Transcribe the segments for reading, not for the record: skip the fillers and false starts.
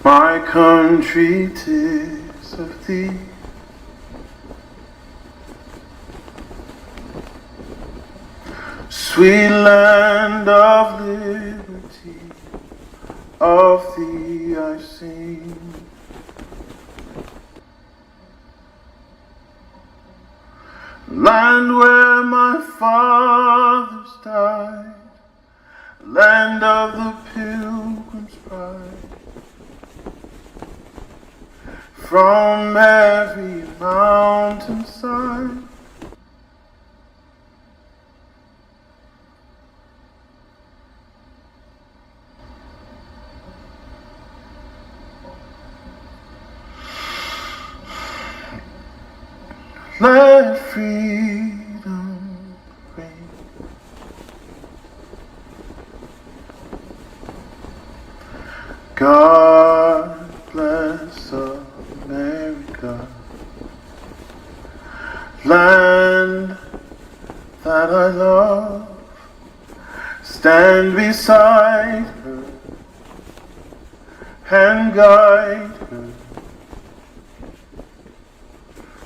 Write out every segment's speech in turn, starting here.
My country 'tis of thee. Sweet land of liberty, of thee I sing. Land where my fathers died, land of the pilgrim's pride. From every mountainside, let freedom reign. God bless America, land that I love. Stand beside her and guide her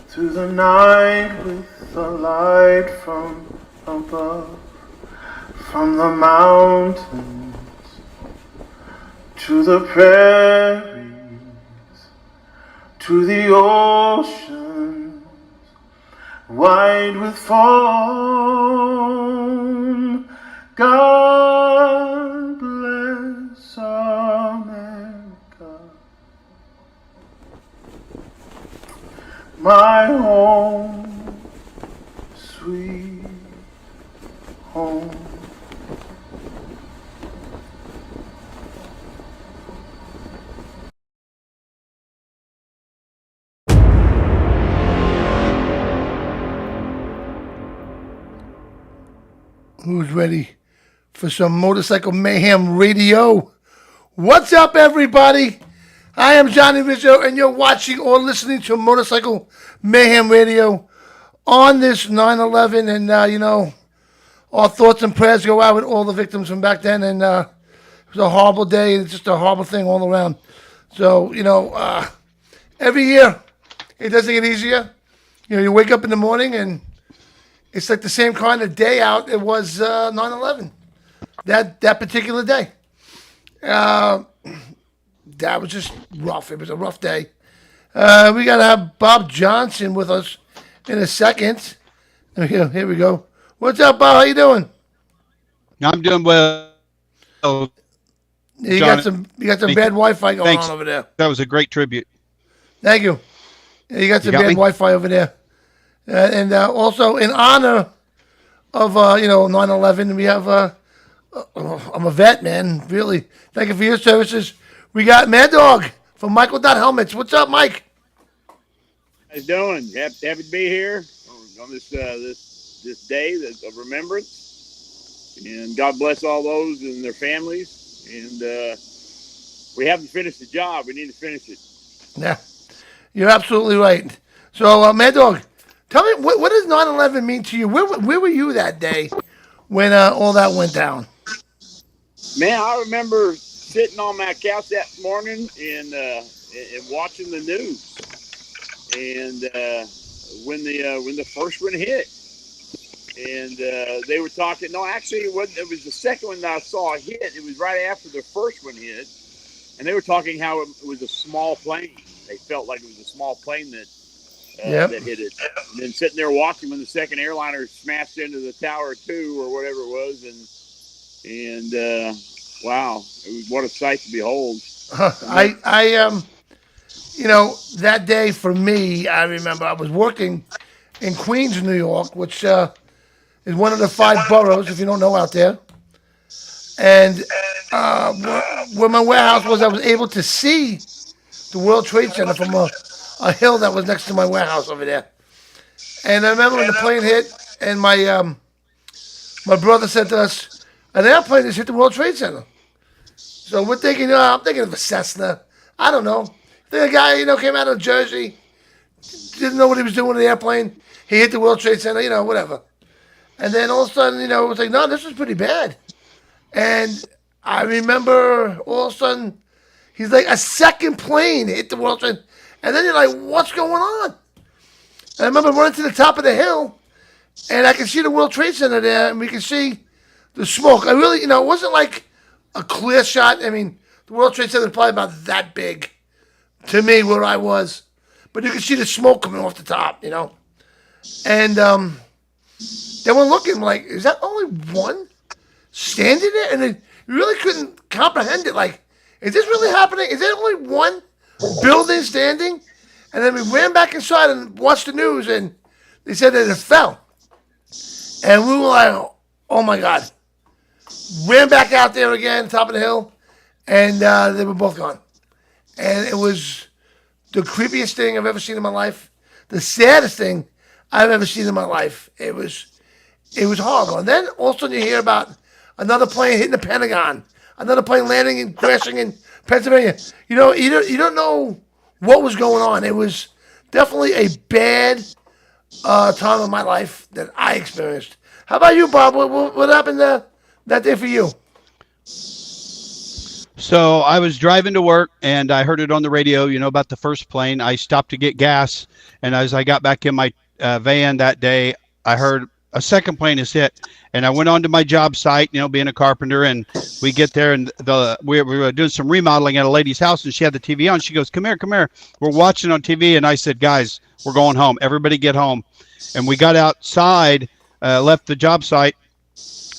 through the night with the light from above, from the mountains to the prairies, to the oceans, wide with foam. God bless America, my home, sweet home. Who's ready for some Motorcycle Mayhem Radio? What's up, everybody? I am Johnny Rizzo, and you're watching or listening to Motorcycle Mayhem Radio on this 9/11. And, our thoughts and prayers go out with all the victims from back then. And it was a horrible day. It's just a horrible thing all around. So, every year it doesn't get easier. You wake up in the morning and it's like the same kind of day out it was 9/11, that particular day. That was just rough. It was a rough day. We got to have Bob Johnson with us in a second. Here we go. What's up, Bob? How you doing? I'm doing well. You got some bad Wi-Fi going on over there. That was a great tribute. Thank you. You got some bad Wi-Fi over there. And also in honor of 9/11, we have I'm a vet, man. Really, thank you for your services. We got Mad Dog from Michael Helmets. What's up, Mike? How you doing? Happy to be here on this day of remembrance, and God bless all those and their families. And we haven't finished the job; we need to finish it. Yeah, you're absolutely right. So, Mad Dog, tell me, what does 9/11 mean to you? Where were you that day when all that went down? Man, I remember sitting on my couch that morning and watching the news, and when the first one hit, and they were talking. No, actually, it was the second one that I saw hit. It was right after the first one hit, and they were talking how it was a small plane. They felt like it was a small plane that hit it. And then sitting there watching when the second airliner smashed into the Tower 2 or whatever it was, and wow, what a sight to behold. That day for me, I remember I was working in Queens, New York, which is one of the 5 boroughs, if you don't know out there. And where my warehouse was, I was able to see the World Trade Center from a hill that was next to my warehouse over there. And I remember when the plane hit, and my brother said to us, an airplane just hit the World Trade Center. So we're thinking, I'm thinking of a Cessna. I don't know. The guy, came out of Jersey, didn't know what he was doing with the airplane. He hit the World Trade Center, whatever. And then all of a sudden, it was like, no, this was pretty bad. And I remember all of a sudden He's like a second plane hit the World Trade, and then you're like, what's going on? And I remember running to the top of the hill, and I could see the World Trade Center there, and we could see the smoke. I really, it wasn't like a clear shot. I mean, the World Trade Center was probably about that big to me where I was, but you could see the smoke coming off the top, And they were looking like, is that only one standing there? And then you really couldn't comprehend it. Like, is this really happening? Is there only one building standing? And then we ran back inside and watched the news, and they said that it fell. And we were like, oh my God. Ran back out there again, top of the hill, and they were both gone. And it was the creepiest thing I've ever seen in my life. The saddest thing I've ever seen in my life. It was horrible. And then all of a sudden you hear about another plane hitting the Pentagon, another plane landing and crashing in Pennsylvania. You don't know what was going on. It was definitely a bad time of my life that I experienced. How about you, Bob? What happened that day for you? So I was driving to work and I heard it on the radio, about the first plane. I stopped to get gas, and as I got back in my van that day, I heard a second plane is hit, and I went on to my job site, being a carpenter, and we get there, and we were doing some remodeling at a lady's house, and she had the TV on. She goes, come here. We're watching on TV, and I said, guys, we're going home. Everybody get home. And we got outside, left the job site,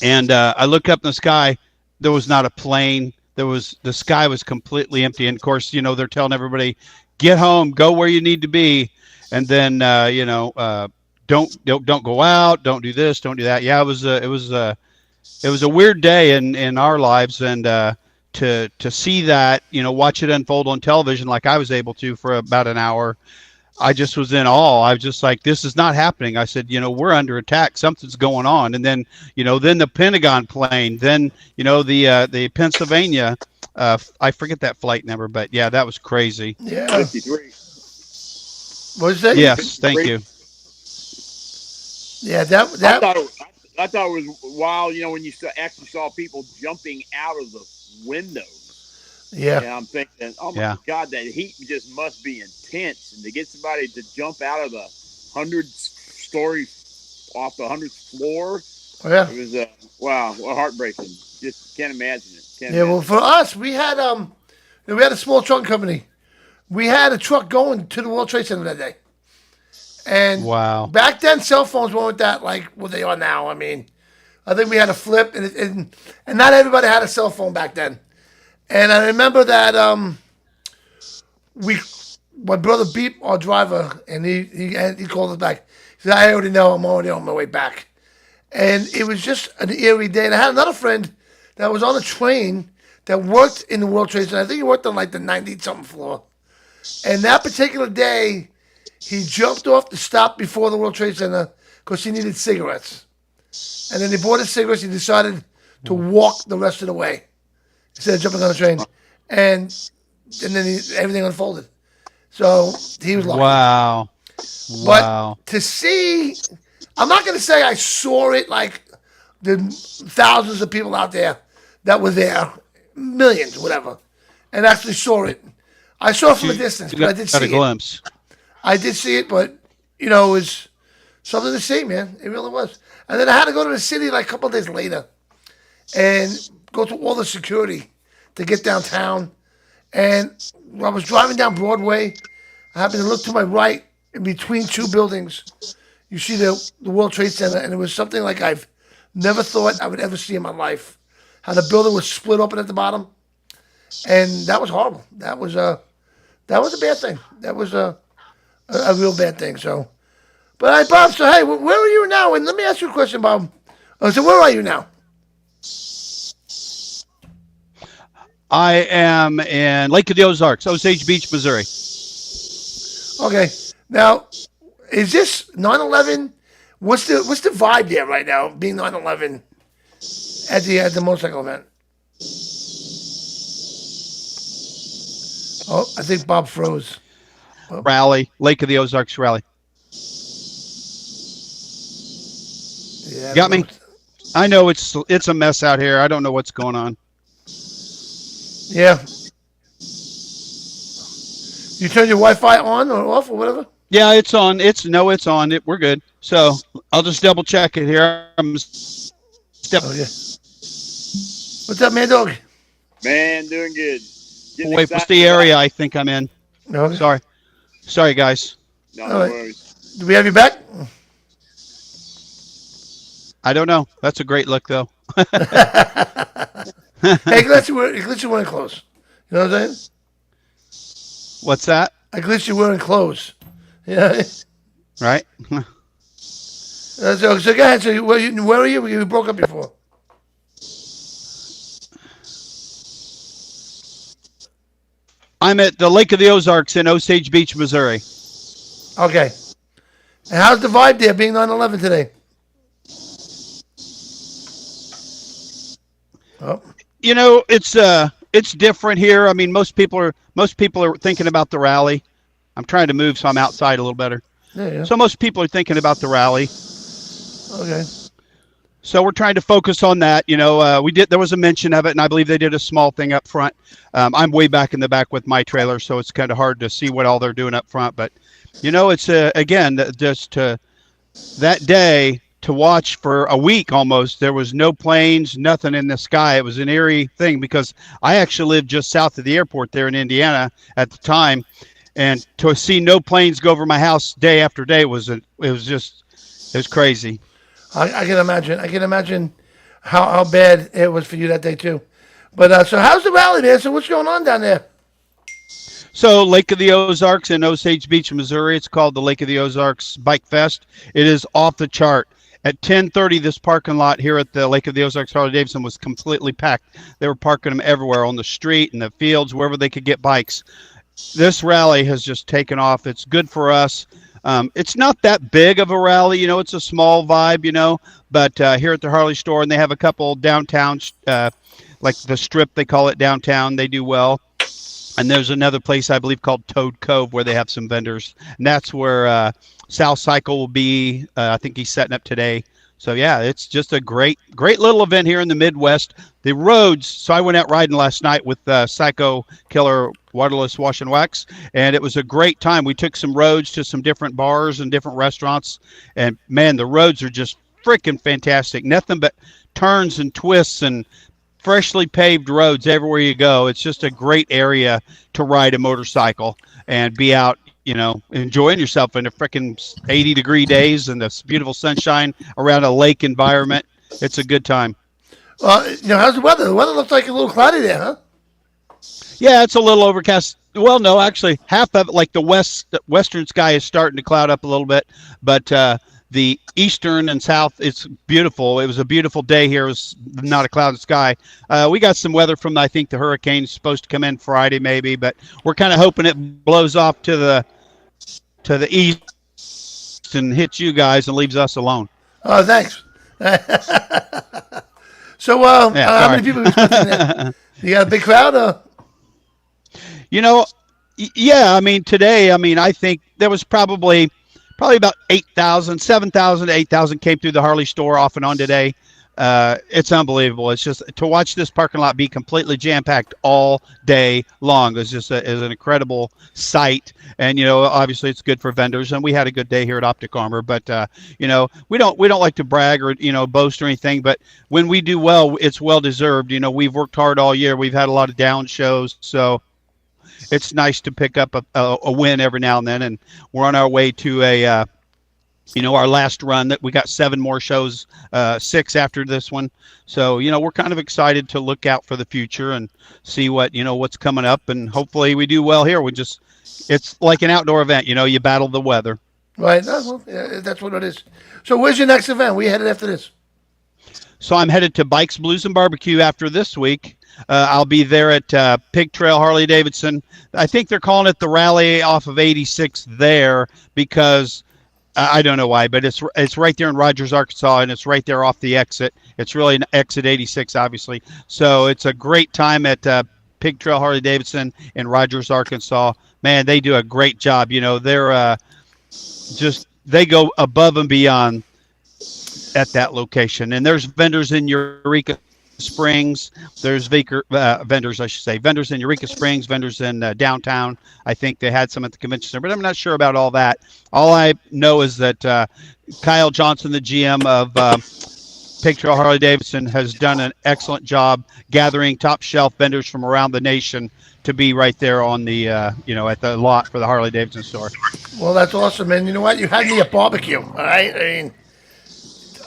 and I looked up in the sky. There was not a plane. The sky was completely empty. And of course, they're telling everybody, get home, go where you need to be. And then, don't go out, don't do this, don't do that. Yeah, it was a weird day in our lives. And, to see that, watch it unfold on television, like I was able to for about an hour, I just was in awe. I was just like, this is not happening. I said, we're under attack. Something's going on. And then, then the Pentagon plane, then, the Pennsylvania, I forget that flight number, but yeah, that was crazy. Yeah. 53. What was that? Yes. Thank you. Yeah. That. I thought it was wild, when you actually saw people jumping out of the windows. Yeah. And I'm thinking, oh my God, that heat just must be intense. And to get somebody to jump out of the 100-story off the 100th floor, Yeah. it was wow, heartbreaking. Just can't imagine it. Well, for us, we had a small truck company. We had a truck going to the World Trade Center that day. And wow, back then, cell phones weren't that like what they are now. I mean, I think we had a flip, and not everybody had a cell phone back then. And I remember that my brother beat our driver, and he called us back. He said, I already know, I'm already on my way back. And it was just an eerie day. And I had another friend that was on the train that worked in the World Trade Center. I think he worked on like the 90-something floor. And that particular day, he jumped off the stop before the World Trade Center because he needed cigarettes. And then he bought his cigarettes. He decided to walk the rest of the way instead of jumping on the train. And then everything unfolded. So he was lucky. Wow. But to see, I'm not going to say I saw it like the thousands of people out there that were there, millions, whatever, and actually saw it. I saw it from a distance, but I did see a glimpse. I did see it, but, it was something to see, man. It really was. And then I had to go to the city like a couple of days later and go through all the security to get downtown. And when I was driving down Broadway, I happened to look to my right in between two buildings. You see the World Trade Center, and it was something like I've never thought I would ever see in my life. How the building was split open at the bottom. And that was horrible. That was a bad thing. That was a real bad thing. So, but hey, Bob, so hey, where are you now? And let me ask you a question, Bob. So where are you now? I am in Lake of the Ozarks, Osage Beach, Missouri. Okay. Now, is this 9/11? What's the vibe there right now, being 9/11 at the motorcycle event? Oh, I think Bob froze. Oh. Rally, Lake of the Ozarks rally. Yeah, Got me? I know it's a mess out here. I don't know what's going on. Yeah. You turn your Wi-Fi on or off or whatever? Yeah, it's on. It's on. We're good. So I'll just double check it here. Oh, yeah. What's up, man, dog? Man, doing good. Getting Wait, what's excited the about- area I think I'm in? Okay. Sorry, guys. No, All no right. worries. Do we have you back? I don't know. That's a great look, though. Hey, glitch, you wearing clothes. You know what I'm saying? What's that? I glitch you wearing clothes. Yeah. Right? So go ahead. So where are you? You broke up before. I'm at the Lake of the Ozarks in Osage Beach, Missouri. Okay. And how's the vibe there being 9/11 today? Oh, You know, it's different here. I mean, most people are thinking about the rally. I'm trying to move so I'm outside a little better. yeah. So most people are thinking about the rally. Okay. So we're trying to focus on that. You know, there was a mention of it, and I believe they did a small thing up front. I'm way back in the back with my trailer, so it's kind of hard to see what all they're doing up front. But, you know, it's again, just that day to watch for a week almost. There was no planes, nothing in the sky. It was an eerie thing because I actually lived just south of the airport there in Indiana at the time. And to see no planes go over my house day after day it was crazy. I can imagine. I can imagine how bad it was for you that day too. But so how's the rally there? So what's going on down there? So Lake of the Ozarks in Osage Beach, Missouri. It's called the Lake of the Ozarks Bike Fest. It is off the chart. At 10:30, this parking lot here at the Lake of the Ozarks Harley-Davidson was completely packed. They were parking them everywhere on the street, in the fields, wherever they could get bikes. This rally has just taken off. It's good for us. It's not that big of a rally, you know, it's a small vibe, you know, but here at the Harley store, and they have a couple downtown, like the Strip, they call it downtown, they do well. And there's another place I believe called Toad Cove where they have some vendors, and that's where Sal Cycle will be. I think he's setting up today. So yeah, it's just a great little event here in the Midwest. The roads. So I went out riding last night with Psycho Killer Waterless Wash and Wax, and it was a great time. We took some roads to some different bars and different restaurants, and man, the roads are just freaking fantastic. Nothing but turns and twists and freshly paved roads everywhere you go. It's just a great area to ride a motorcycle and be out, you know, enjoying yourself in the freaking 80-degree days and this beautiful sunshine around a lake environment. It's a good time. You know, how's the weather? The weather looks like a little cloudy there, huh? Yeah, it's a little overcast. Well, no, actually, half of it, like the western sky is starting to cloud up a little bit, but the eastern and south, it's beautiful. It was a beautiful day here. It was not a clouded sky. We got some weather from, I think, the hurricane's supposed to come in Friday maybe, but we're kind of hoping it blows off to the east and hits you guys and leaves us alone. Oh, thanks. So, how many people are you expecting there? You got a big crowd? You know, yeah, I mean, today, I think there was probably about 7,000 to 8,000 came through the Harley store off and on today. It's unbelievable. It's just to watch this parking lot be completely jam-packed all day long is just is an incredible sight. And, you know, obviously it's good for vendors, and we had a good day here at Optic Armor. But, you know, we don't like to brag or, you know, boast or anything. But when we do well, it's well-deserved. You know, we've worked hard all year. We've had a lot of down shows. So it's nice to pick up a win every now and then. And we're on our way to our last run. That we got 7 more shows, 6 after this one. So, you know, we're kind of excited to look out for the future and see what's coming up, and hopefully we do well here. It's like an outdoor event, you know, you battle the weather. Right. Well, yeah, that's what it is. So where's your next event? We headed after this. So I'm headed to Bikes, Blues, and Barbecue after this week. I'll be there at Pig Trail Harley-Davidson. I think they're calling it the rally off of 86 there because I don't know why, but it's right there in Rogers, Arkansas, and it's right there off the exit. It's really an exit 86, obviously. So it's a great time at Pig Trail Harley-Davidson in Rogers, Arkansas. Man, they do a great job. You know, they're they go above and beyond at that location. And there's vendors in Eureka Springs. There's vendors, I should say, vendors in Eureka Springs, vendors in downtown. I think they had some at the convention center, but I'm not sure about all that. All I know is that Kyle Johnson, the GM of Pig Trail Harley Davidson, has done an excellent job gathering top shelf vendors from around the nation to be right there on the, at the lot for the Harley Davidson store. Well, that's awesome, man. You know what? You had me at barbecue, all right? I mean,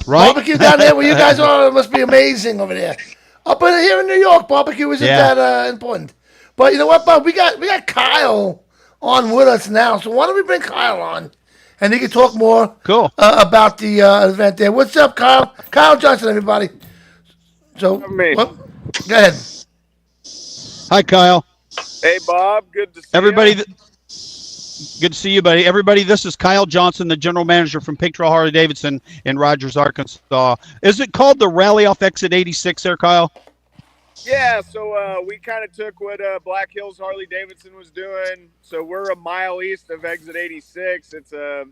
Right? barbecue down there where you guys are, it must be amazing over there. Up in here in New York, barbecue isn't that important. But you know what, Bob? We got Kyle on with us now, so why don't we bring Kyle on, and he can talk more about the event there. What's up, Kyle? Kyle Johnson, everybody. So, go ahead. Hi, Kyle. Hey, Bob. Good to see everybody. you. Good to see you, buddy. Everybody, this is Kyle Johnson, the general manager from Pig Trail Harley Davidson in Rogers, Arkansas. Is it called the Rally off Exit 86 there, Kyle? Yeah, so we kind of took what Black Hills Harley Davidson was doing. So we're a mile east of Exit 86. It's a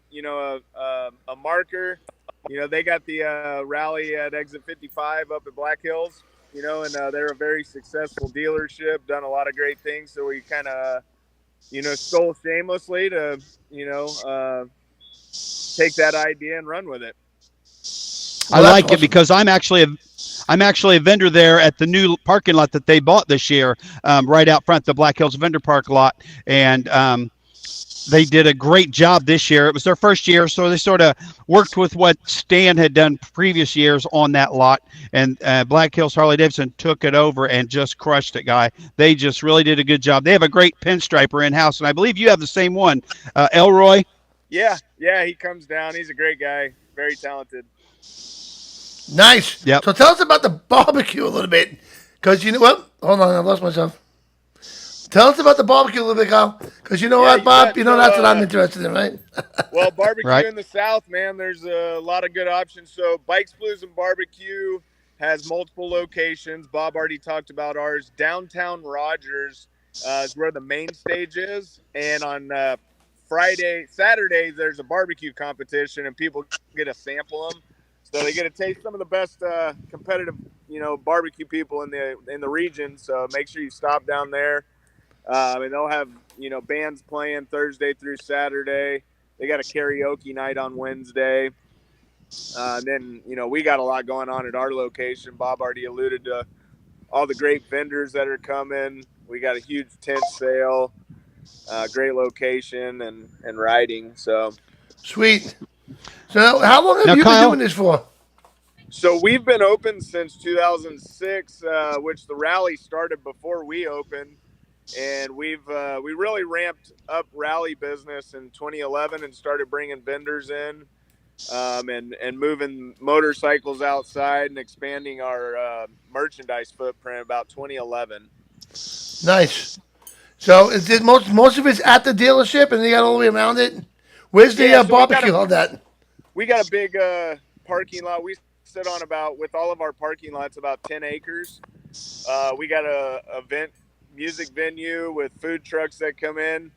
marker. They got the rally at Exit 55 up at Black Hills, and they're a very successful dealership, done a lot of great things. So we kind of stole shamelessly to, take that idea and run with it. I like it because I'm actually a vendor there at the new parking lot that they bought this year, right out front, the Black Hills Vendor Park lot. And they did a great job this year. It was their first year, so they sort of worked with what Stan had done previous years on that lot. And Black Hills Harley Davidson took it over and just crushed it, guy. They just really did a good job. They have a great pinstriper in-house, and I believe you have the same one, Elroy. Yeah, he comes down. He's a great guy, very talented. Nice. Yep. So tell us about the barbecue a little bit, because you know what? Hold on, I lost myself. Tell us about the barbecue a little bit, Kyle, because you know what, Bob? That's what I'm interested in, right? Well, barbecue in the South, man, there's a lot of good options. So Bikes, Blues, and Barbecue has multiple locations. Bob already talked about ours. Downtown Rogers is where the main stage is. And on Saturdays, there's a barbecue competition, and people get to sample them. So they get to taste some of the best competitive, barbecue people in the region. So make sure you stop down there. And they'll have, bands playing Thursday through Saturday. They got a karaoke night on Wednesday. And then, we got a lot going on at our location. Bob already alluded to all the great vendors that are coming. We got a huge tent sale, great location and riding. So sweet. So how long have you been doing this for? So we've been open since 2006, which the rally started before we opened. And we really ramped up rally business in 2011 and started bringing vendors in and moving motorcycles outside and expanding our merchandise footprint about 2011. Nice. So is it most of it's at the dealership and you got all the way around it? Where's the barbecue? All that? We got a big parking lot. We sit on with all of our parking lots, about 10 acres. We got a music venue with food trucks that come in.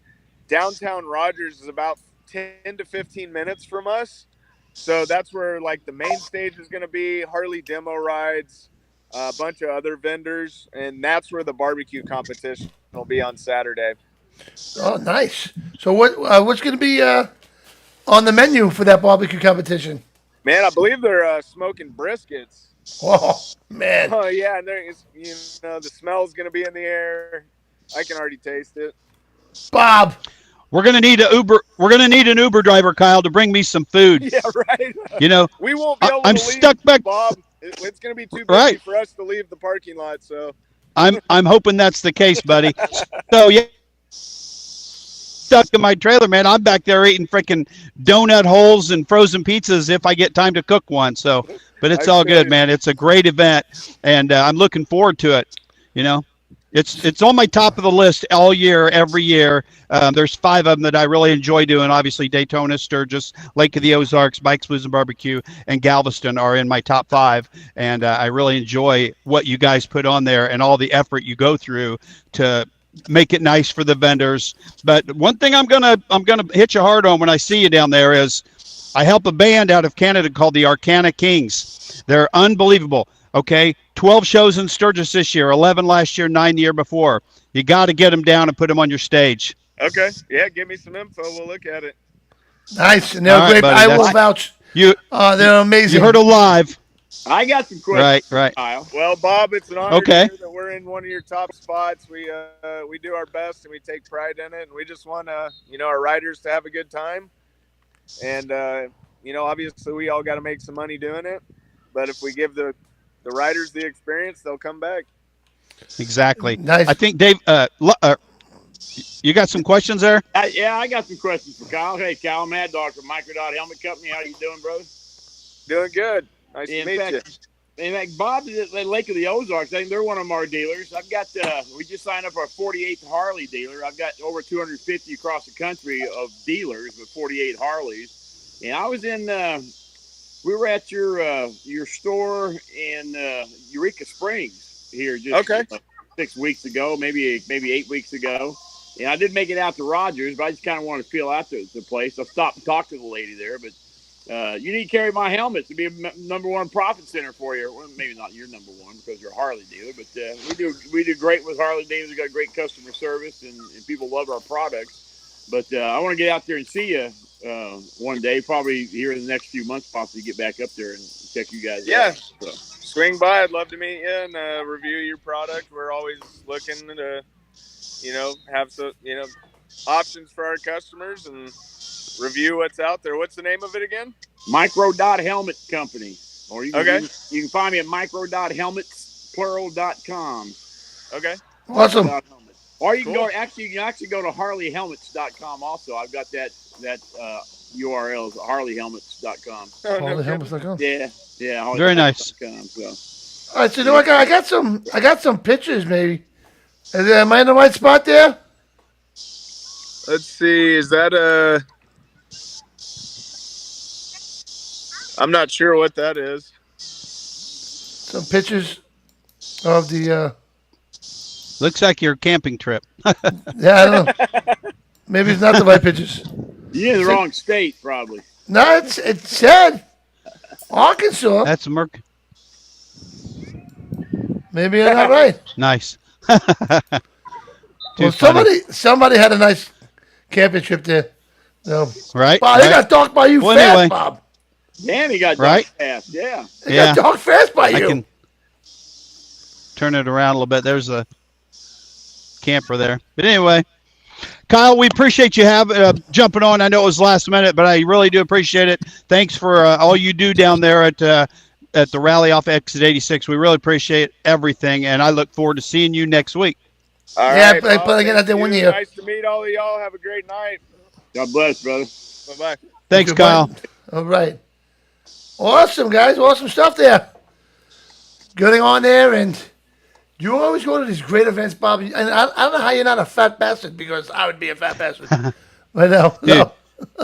Downtown Rogers is about 10 to 15 minutes from us. So that's where the main stage is going to be, Harley demo rides, a bunch of other vendors. And that's where the barbecue competition will be on Saturday. Oh, nice. So what's going to be on the menu for that barbecue competition? Man, I believe they're smoking briskets. Oh, man. Oh, yeah, and the smell's going to be in the air. I can already taste it. Bob. We're going to need an Uber driver, Kyle, to bring me some food. Yeah, right. We won't be able to I'm leave, stuck back, Bob. It's going to be too busy for us to leave the parking lot, so I'm hoping that's the case, buddy. So, yeah. Stuck in my trailer, man. I'm back there eating freaking donut holes and frozen pizzas if I get time to cook one. So, but it's all good, man. It's a great event, and I'm looking forward to it. It's on my top of the list all year, every year. There's 5 of them that I really enjoy doing. Obviously, Daytona, Sturgis, Lake of the Ozarks, Bikes, Blues, and Barbecue, and Galveston are in my top 5. And I really enjoy what you guys put on there and all the effort you go through to make it nice for the vendors. But one thing I'm gonna hit you hard on when I see you down there is I help a band out of Canada called the Arcana Kings. They're unbelievable. Okay, 12 shows in Sturgis this year, 11 last year, 9 the year before. You got to get them down and put them on your stage. Okay. Yeah, give me some info. We'll look at it. Nice, and they're All right, great. buddy, I will that's- vouch. You They're amazing. you heard it live. I got some questions. Right. Kyle. Well, Bob, it's an honor Okay. to hear that we're in one of your top spots. We do our best and we take pride in it, and we just want our riders to have a good time. And obviously we all got to make some money doing it, but if we give the riders the experience, they'll come back. Exactly. Nice. I think Dave. You got some questions there? Yeah, I got some questions for Kyle. Hey, Kyle, Mad Dog from Microdot Helmet Company. How you doing, brother? Doing good. Nice to meet you. In fact, Bob at Lake of the Ozarks, I think they're one of our dealers. I've got, we just signed up our 48th Harley dealer. I've got over 250 across the country of dealers with 48 Harleys. And I was in, we were at your store in Eureka Springs here just 6 weeks ago, maybe 8 weeks ago. And I did make it out to Rogers, but I just kind of wanted to feel out the place. I stopped and talked to the lady there, but you need to carry my helmets to be a number one profit center for you. Well, maybe not your number one because you're a Harley dealer, but we do great with Harley dealers. We got great customer service, and people love our products. But I want to get out there and see you one day, probably here in the next few months, possibly get back up there and check you guys out. So. Swing by. I'd love to meet you and review your product. We're always looking to, have some, options for our customers and review what's out there. What's the name of it again? Microdot Helmet Company. Or you can, Okay. you can find me at microdothelmets.com. Okay. Awesome. Or you can Cool. you can actually go to harleyhelmets.com also. I've got that URL is harleyhelmets.com. Harleyhelmets.com. Yeah. Very nice. harleyhelmets.com, so. All right, so I got some pictures. Maybe am I in the right spot there? Let's see. Is that I'm not sure what that is. Some pictures of the. Looks like your camping trip. Yeah, I don't know. Maybe it's not the right pictures. You're in the wrong state, probably. No, it said Arkansas. That's Merc. Maybe I'm not right. Nice. Well, somebody had a nice camping trip there. So, Right. wow, they got dark by you Well, fast, anyway. Bob. Damn, he got Right? fast. Yeah. They got dark fast by I you. can turn it around a little bit. There's a camper there. But anyway, Kyle, we appreciate you jumping on. I know it was last minute, but I really do appreciate it. Thanks for all you do down there at the rally off Exit 86. We really appreciate everything, and I look forward to seeing you next week. All Yeah, right, I Bob, put it out thank there one you. year. Nice to meet all of y'all. Have a great night. God bless, brother. Bye-bye. Thanks, Goodbye. Kyle. All right. Awesome, guys. Awesome stuff there. Going on there, and you always go to these great events, Bob. And I don't know how you're not a fat bastard, because I would be a fat bastard. But no.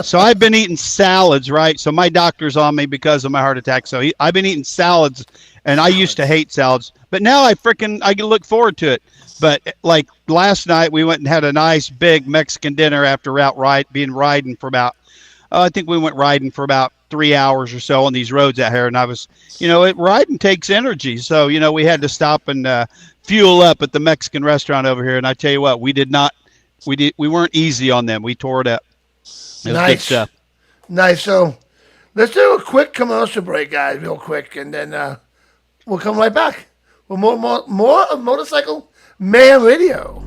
So I've been eating salads, right? So my doctor's on me because of my heart attack. So I've been eating salads, and I used to hate salads, but now I can look forward to it. But like last night, we went and had a nice big Mexican dinner after riding for about, I think we went riding for about 3 hours or so on these roads out here. And I was, riding takes energy. So, we had to stop and fuel up at the Mexican restaurant over here. And I tell you what, we weren't easy on them. We tore it up. It was good stuff. Nice. So let's do a quick commercial break, guys, real quick, and then we'll come right back with more of Motorcycle Mayhem Radio.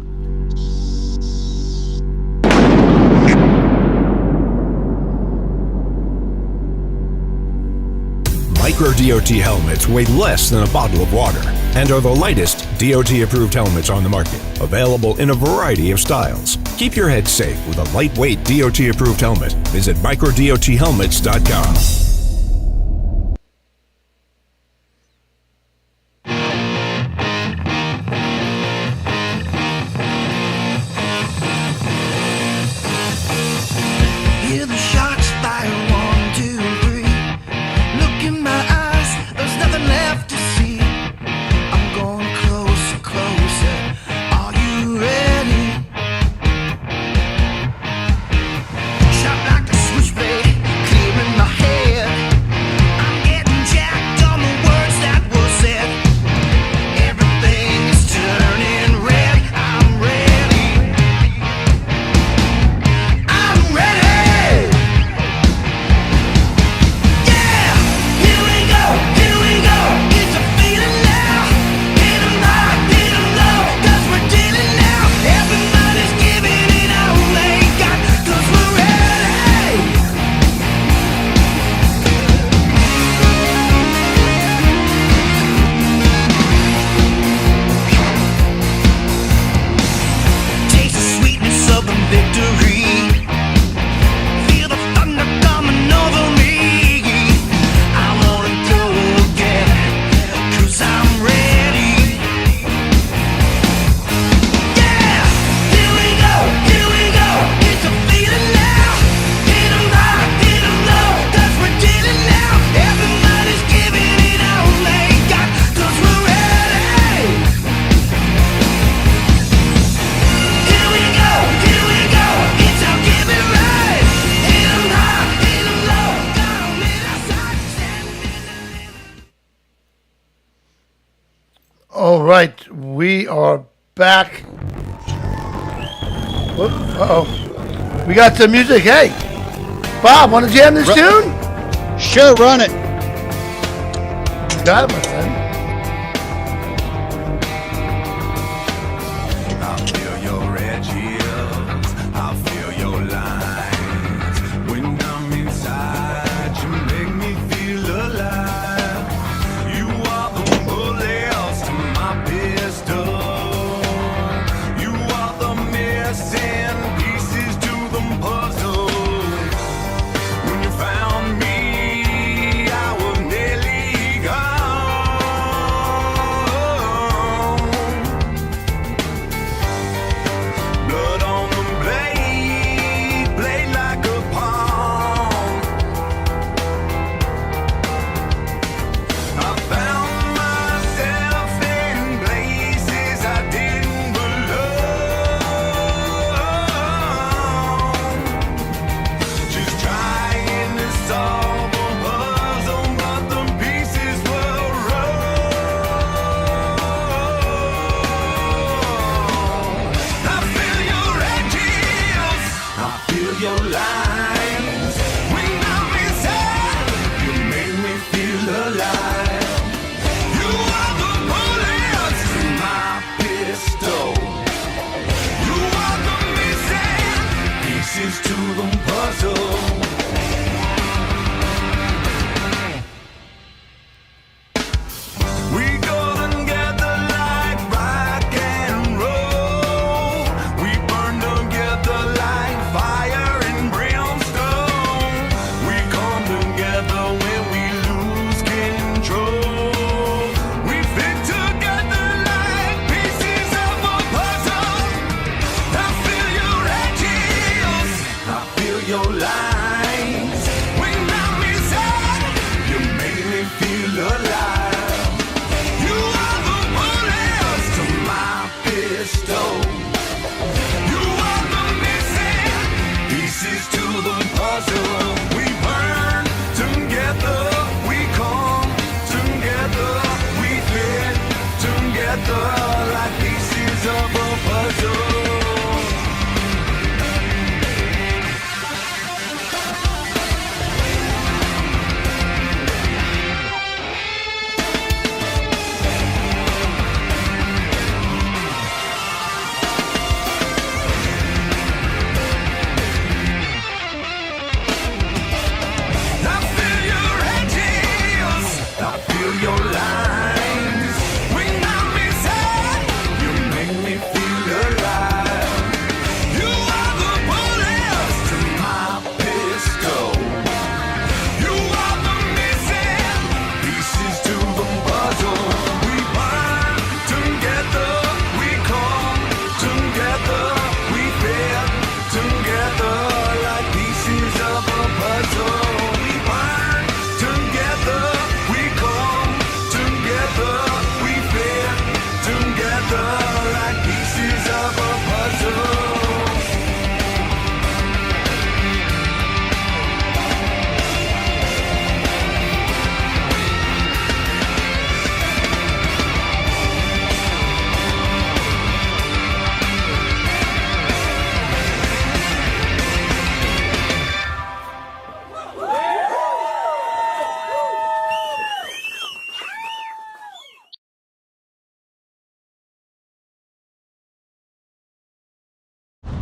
Micro DOT helmets weigh less than a bottle of water and are the lightest DOT-approved helmets on the market, available in a variety of styles. Keep your head safe with a lightweight DOT-approved helmet. Visit microdothelmets.com. Hear the shots fire, 1, 2, 3. Look in my eyes, there's nothing left to see. I'm going closer, closer. Are you ready? Shot like a switchblade, clear in my head. All right, we are back. Uh-oh. We got some music. Hey, Bob, want to jam this tune? Sure, run it. Got it, my friend. I feel your edges, I feel your lines. When I'm inside, you make me feel alive. You are the bullets to my pistol. You are the missing pieces to the puzzle. When you found me, I was nearly gone. Blood on the blade, blade like a palm. I found myself in places I didn't belong. Just trying to solve a puzzle, but the pieces were wrong. I feel your edges, I feel your lines. When I'm inside, you make me feel alive. You are the bullets to my pistol. You are the missing pieces to the puzzle. We go together like rock and roll. We burn together like fire and brimstone. We come together when we lose control. We fit together like pieces of a puzzle. I feel your edges, I feel your lines. When I'm inside, you make me feel alive. You are the bullets to my pistol. You are the missing pieces to the puzzle. We burn together, we come together, we fit together like pieces of a puzzle. I feel your edges, I feel your lines. When I'm inside, you make me feel alive. You are the bullets to my pistol. You are the missing pieces to the puzzle. We burn together, we come together, we fit together like pieces of a puzzle. We burn together, we come together, we fit together like pieces of a puzzle.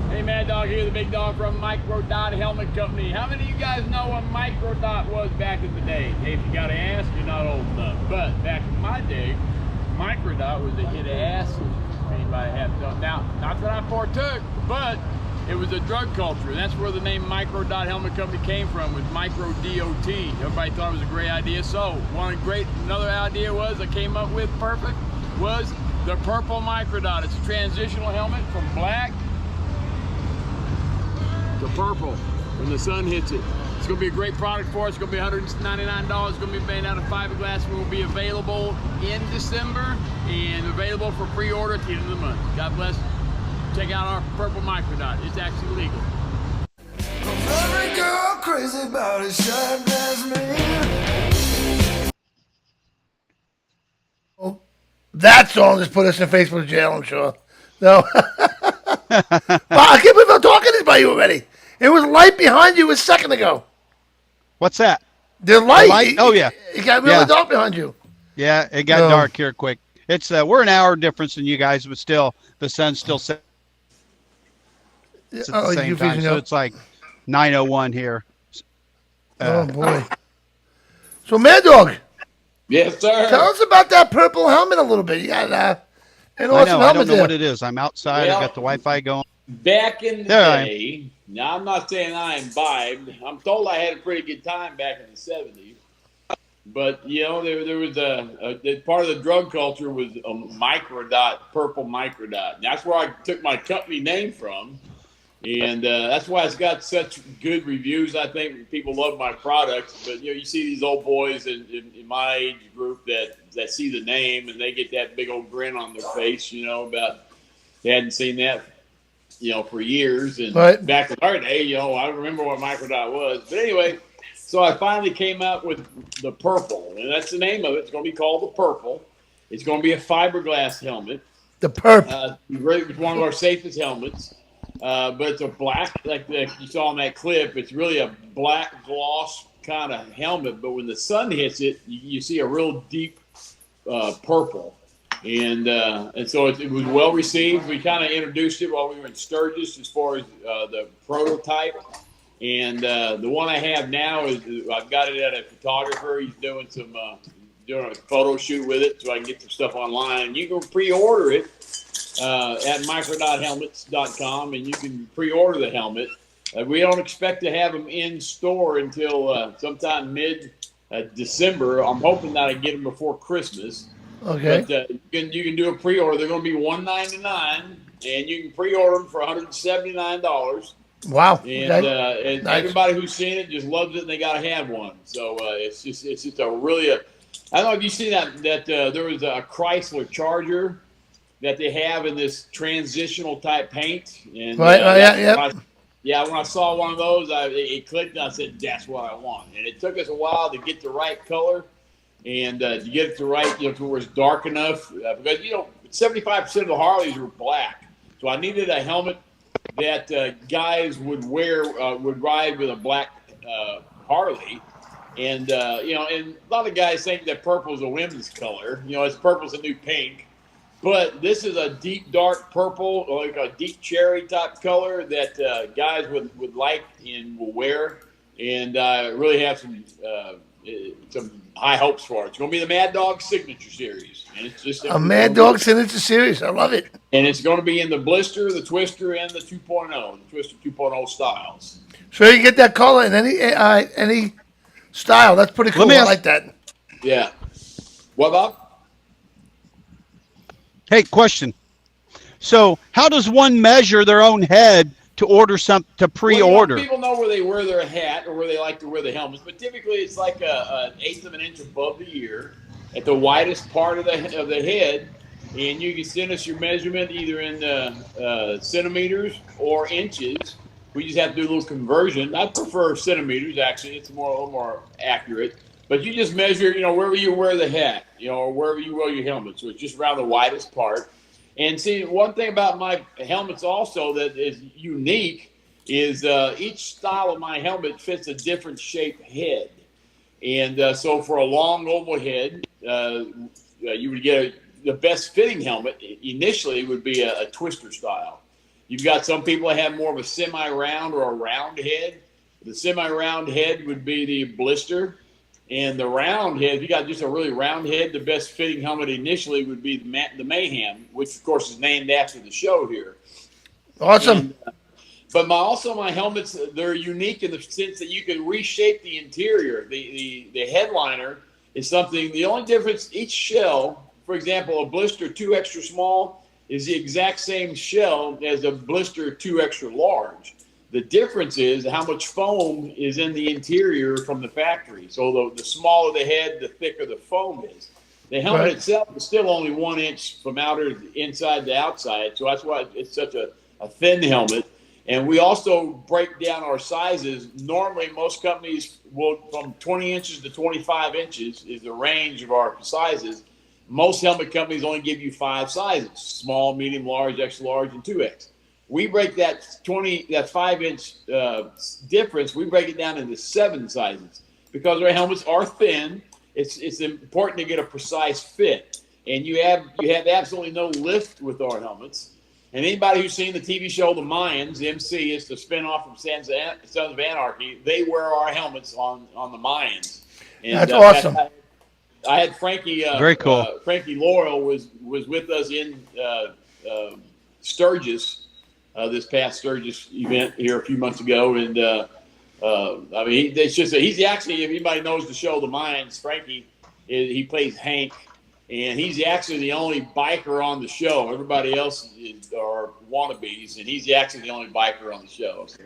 Hey, Mad Dog here, the big dog from Micro Dot Helmet Company. How many of you guys know what Micro Dot was back in the day? Hey, if you gotta ask, you're not old enough. But back in my day, Micro Dot was a hit of acid. Anybody have to? Now, not that I partook, but it was a drug culture. That's where the name Micro Dot Helmet Company came from, with Micro DOT. Everybody thought it was a great idea. So, another idea was I came up with perfect was the purple Micro Dot. It's a transitional helmet from black to purple when the sun hits it. It's going to be a great product for us. It's going to be $199. It's going to be made out of fiberglass. It will be available in December and available for pre-order at the end of the month. God bless. Check out our purple Micro Dot. It's actually legal. Every girl crazy about his shine dress man. That song just put us in Facebook jail, I'm sure. No. I can't believe I'm talking this by you already. It was light behind you a second ago. What's that? The light. light? Oh, yeah. It got really Yeah. dark behind you. Yeah, it got dark here quick. It's we're an hour difference than you guys, but still, the sun's still set at the same time. So it's like 9:01 here. Oh boy. So Mad Dog, Yes, sir. tell us about that purple helmet a little bit. You got an awesome I know. I helmet don't know there. what it is. I'm outside. Well, I got the Wi-Fi going. Back in the There I am. day, now I'm not saying I imbibed. I'm told I had a pretty good time back in the 70s. But, you know, there was a part of the drug culture was a microdot, purple microdot. And that's where I took my company name from. And that's why it's got such good reviews. I think people love my products. But, you know, you see these old boys in my age group that see the name and they get that big old grin on their face, you know, about they hadn't seen that, you know, for years. And Right. back in our day, you know, I remember what microdot was. But anyway, so I finally came out with the purple. And that's the name of it. It's going to be called the purple. It's going to be a fiberglass helmet. The purple. It's one of our safest helmets. But it's a black, like you saw in that clip, it's really a black gloss kind of helmet. But when the sun hits it, you see a real deep purple. And so it was well received. We kind of introduced it while we were in Sturgis as far as the prototype. And the one I have now is I've got it at a photographer. He's doing doing a photo shoot with it so I can get some stuff online. You can pre-order it at microdothelmets.com, and you can pre-order the helmet. We don't expect to have them in store until sometime mid-December. I'm hoping that I get them before Christmas. Okay. But you can do a pre-order. They're going to be $199, and you can pre-order them for $179. Wow. And, Okay. and Nice. everybody who's seen it just loves it, and they got to have one. So it's just a really I don't know if you see that there was a Chrysler Charger that they have in this transitional type paint. And Right. Yeah. when I saw one of those, it clicked, and I said, "That's what I want." And it took us a while to get the right color and to get it to right, to where it's dark enough because 75% of the Harleys were black, so I needed a helmet that guys would wear, would ride with a black Harley. And, and a lot of guys think that purple is a women's color. It's purple's a new pink. But this is a deep, dark purple, like a deep cherry type color that guys would like and will wear. And really have some high hopes for it. It's going to be the Mad Dog Signature Series. And it's just A Mad Dog Signature Series. I love it. And it's going to be in the blister, the twister, and the 2.0, the twister 2.0 styles. So you get that color in any style. That's pretty cool. I like that. Yeah. What about? Hey, question. So, how does one measure their own head to order to pre-order? Well, people know where they wear their hat or where they like to wear the helmets, but typically it's like an eighth of an inch above the ear at the widest part of the head, and you can send us your measurement either in centimeters or inches. We just have to do a little conversion. I prefer centimeters, actually. It's a little more accurate. But you just measure, wherever you wear the hat, or wherever you wear your helmet. So it's just around the widest part. And see, one thing about my helmets also that is unique is each style of my helmet fits a different shaped head. And so for a long oval head, you would get the best fitting helmet initially would be a twister style. You've got some people that have more of a semi-round or a round head. The semi-round head would be the blister. And the round head, if you got just a really round head, the best fitting helmet initially would be the Mayhem, which of course is named after the show here. Awesome. But my helmets, they're unique in the sense that you can reshape the interior. The headliner is something, the only difference, each shell, for example, a blister 2 extra small is the exact same shell as a blister 2 extra large. The difference is how much foam is in the interior from the factory. So the smaller the head, the thicker the foam is. The helmet itself is still only 1 inch from inside to outside. So that's why it's such a thin helmet. And we also break down our sizes. Normally, most companies will from 20 inches to 25 inches is the range of our sizes. most helmet companies only give you 5 sizes: small, medium, large, extra large, and 2X. We break that 5-inch difference. We break it down into 7 sizes because our helmets are thin. It's important to get a precise fit, and you have absolutely no lift with our helmets. And anybody who's seen the TV show The Mayans, the MC, is the spinoff from Sons of Anarchy. They wear our helmets on the Mayans. And, that's awesome. I had Frankie. Very cool. Frankie Laurel was with us in Sturgis, this past Sturgis event here a few months ago, and I mean, he's actually, if anybody knows the show The Mayans, Frankie, he plays Hank, and he's actually the only biker on the show. Everybody else are wannabes, and he's actually the only biker on the show. So,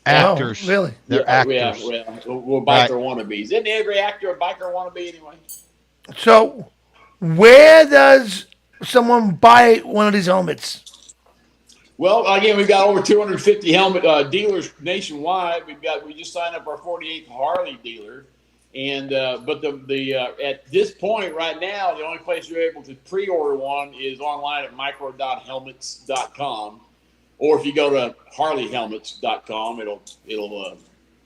Actors. Oh, really? They're actors. Yeah, we're biker wannabes. Isn't every actor a biker wannabe anyway? So, where does someone buy one of these helmets? Well, again, we've got over 250 helmet dealers nationwide. We just signed up our 48th Harley dealer, and but at this point right now, the only place you're able to pre-order one is online at micro.helmets.com, or if you go to harleyhelmets.com, it'll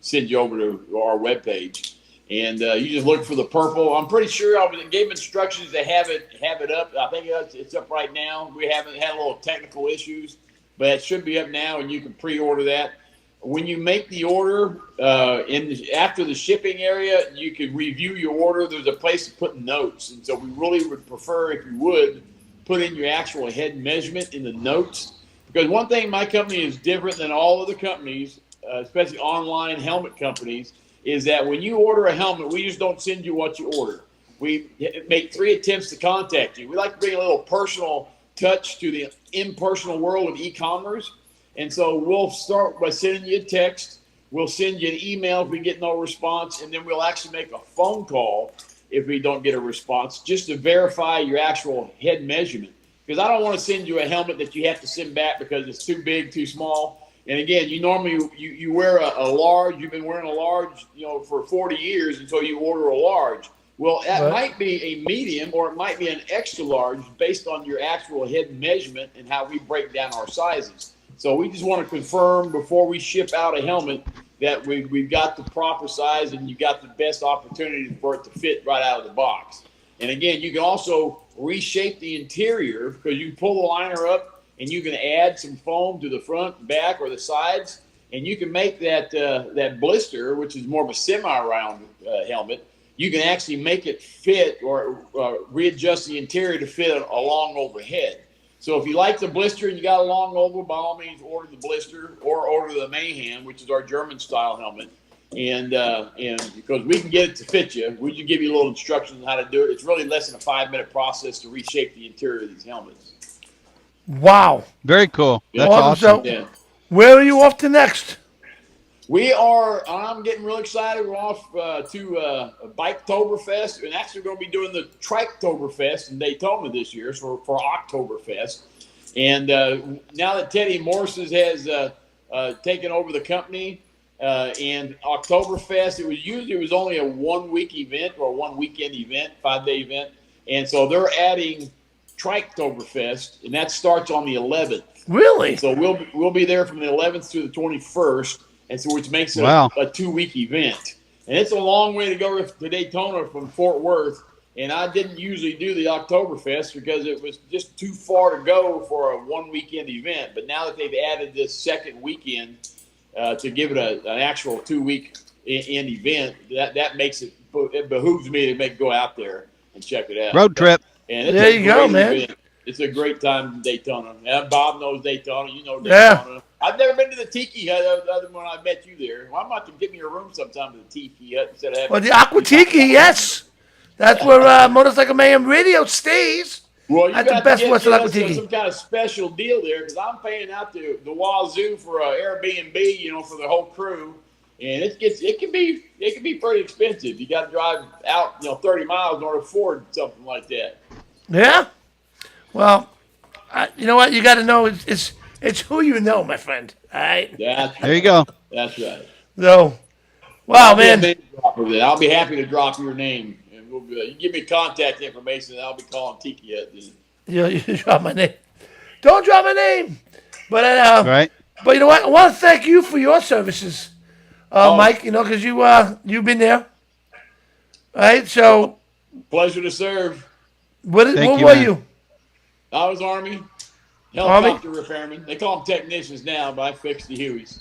send you over to our webpage, and you just look for the purple. I'm pretty sure I gave instructions to have it up. I think it's up right now. We haven't had a little technical issues, but it should be up now, and you can pre-order that. When you make the order, after the shipping area, you can review your order. There's a place to put notes, and so we really would prefer, if you would, put in your actual head measurement in the notes. Because one thing my company is different than all other companies, especially online helmet companies, is that when you order a helmet, we just don't send you what you order. We make 3 attempts to contact you. We like to bring a little personal touch to the impersonal world of e-commerce. And so we'll start by sending you a text. We'll send you an email if we get no response. And then we'll actually make a phone call if we don't get a response, just to verify your actual head measurement. Because I don't want to send you a helmet that you have to send back because it's too big, too small. And again, you normally you wear a large. You've been wearing a large, for 40 years until you order a large. Well, that might be a medium, or it might be an extra large based on your actual head measurement and how we break down our sizes. So we just want to confirm before we ship out a helmet that we've got the proper size and you got the best opportunity for it to fit right out of the box. And again, you can also reshape the interior because you pull the liner up and you can add some foam to the front, back, or the sides, and you can make that blister, which is more of a semi-round helmet. You can actually make it fit or readjust the interior to fit a long overhead. So if you like the blister and you got a long oval, by all means order the blister or order the Mayhem, which is our German style helmet. And because we can get it to fit you, we can give you a little instructions on how to do it. It's really less than a 5-minute process to reshape the interior of these helmets. Wow. Very cool. That's awesome. awesome. So, where are you off to next? I'm getting really excited. We're off to Biketoberfest, and actually we're going to be doing the Triketoberfest in Daytona this year for Oktoberfest. And now that Teddy Morses has taken over the company, and Oktoberfest, it was only a 1-week event or a 1-weekend event, 5-day event. And so they're adding Triketoberfest, and that starts on the 11th. Really? So we'll be there from the 11th to the 21st. And so, which makes it a 2-week event. And it's a long way to go to Daytona from Fort Worth. And I didn't usually do the Oktoberfest because it was just too far to go for a 1-weekend event. But now that they've added this second weekend to give it an actual 2-week end event, that makes it behooves me to go out there and check it out. Road trip. And there you go, man. Event. It's a great time in Daytona. And Bob knows Daytona. You know Daytona. Yeah. I've never been to the Tiki Hut other than when I met you there. Well, I might have to get me a room sometime at the Tiki Hut instead of having. The Aqua Tiki, yes. That's where Motorcycle Mayhem Radio stays. Well, you got the best to get Aqua Tiki. Some kind of special deal there because I'm paying out the wazoo for Airbnb, for the whole crew, and it can be pretty expensive. You got to drive out 30 miles in order to afford something like that. Yeah. Well, you know what? You got to know it's who you know, my friend. All right. There you go. That's right. So, wow, man. I'll be happy to drop your name. We'll be, you give me contact information, and I'll be calling Tiki at then. You drop my name. Don't drop my name. But Right. But you know what? I want to thank you for your services, Mike. You know, because you've been there. All right. So Pleasure to serve. what Thank were man. you? I was Army helicopter repairman. They call them technicians now, but I fixed the Hueys.